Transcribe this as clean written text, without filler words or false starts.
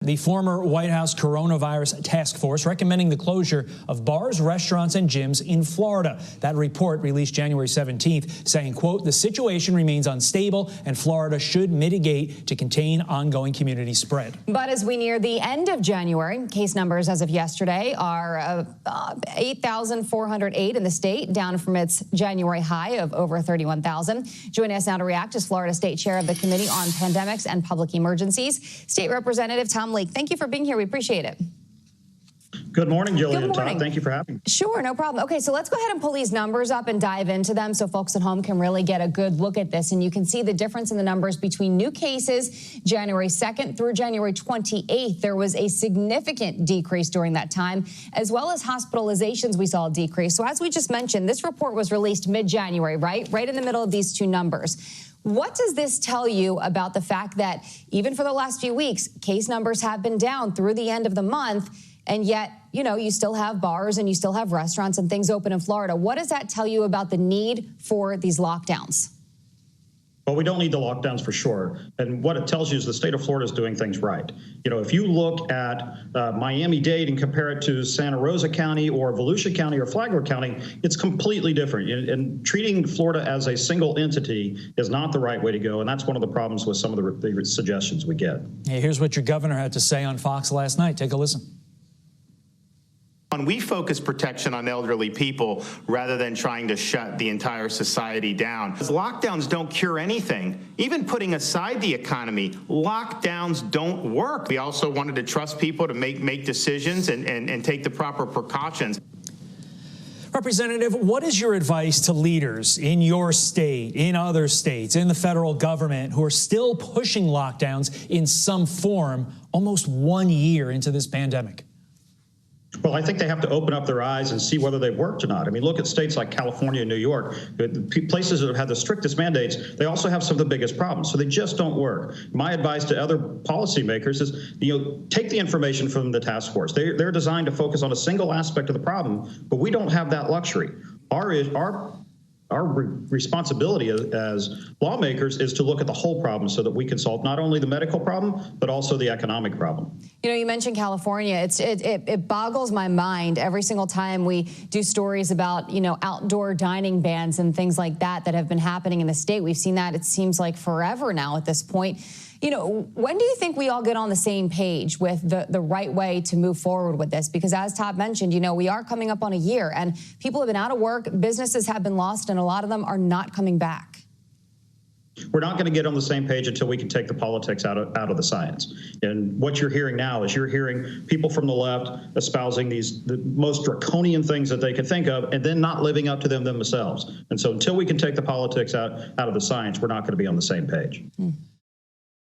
The former White House coronavirus task force recommending the closure of bars, restaurants, and gyms in Florida. That report released January 17th saying, quote, the situation remains unstable and Florida should mitigate to contain ongoing community spread. But as we near the end of January, case numbers as of yesterday are 8,408 in the state, down from its January high of over 31,000. Joining us now to react is Florida State Chair of the Committee on Pandemics and Public Emergencies, State Representative Tom Leek. Thank you for being here. We appreciate it. Good morning, Jillian. Good morning. Todd, thank you for having me. Sure, no problem. Okay, so let's go ahead and pull these numbers up and dive into them so folks at home can really get a good look at this. And you can see the difference in the numbers between new cases January 2nd through January 28th. There was a significant decrease during that time, as well as hospitalizations we saw a decrease. So as we just mentioned, this report was released mid-January, right in the middle of these two numbers. What does this tell you about the fact that even for the last few weeks, case numbers have been down through the end of the month, and yet, you know, you still have bars and you still have restaurants and things open in Florida? What does that tell you about the need for these lockdowns? Well, we don't need the lockdowns for sure. And what it tells you is the state of Florida is doing things right. You know, if you look at Miami-Dade and compare it to Santa Rosa County or Volusia County or Flagler County, it's completely different. And treating Florida as a single entity is not the right way to go. And that's one of the problems with some of the suggestions we get. Hey, here's what your governor had to say on Fox last night. Take a listen. We focus protection on elderly people rather than trying to shut the entire society down. Lockdowns don't cure anything. Even putting aside the economy, lockdowns don't work. We also wanted to trust people to make decisions and take the proper precautions. Representative, what is your advice to leaders in your state, in other states, in the federal government who are still pushing lockdowns in some form almost 1 year into this pandemic? Well, I think they have to open up their eyes and see whether they've worked or not. I mean, look at states like California and New York, places that have had the strictest mandates. They also have some of the biggest problems, so they just don't work. My advice to other policymakers is, take the information from the task force. They're designed to focus on a single aspect of the problem, but we don't have that luxury. Our responsibility as lawmakers is to look at the whole problem so that we can solve not only the medical problem, but also the economic problem. You know, you mentioned California. It boggles my mind every single time we do stories about, outdoor dining bans and things like that have been happening in the state. We've seen that, it seems like, forever now at this point. When do you think we all get on the same page with the right way to move forward with this? Because as Todd mentioned, we are coming up on a year and people have been out of work, businesses have been lost, and a lot of them are not coming back. We're not going to get on the same page until we can take the politics out of the science. And what you're hearing now is you're hearing people from the left espousing the most draconian things that they could think of and then not living up to them themselves. And so until we can take the politics out of the science, we're not going to be on the same page.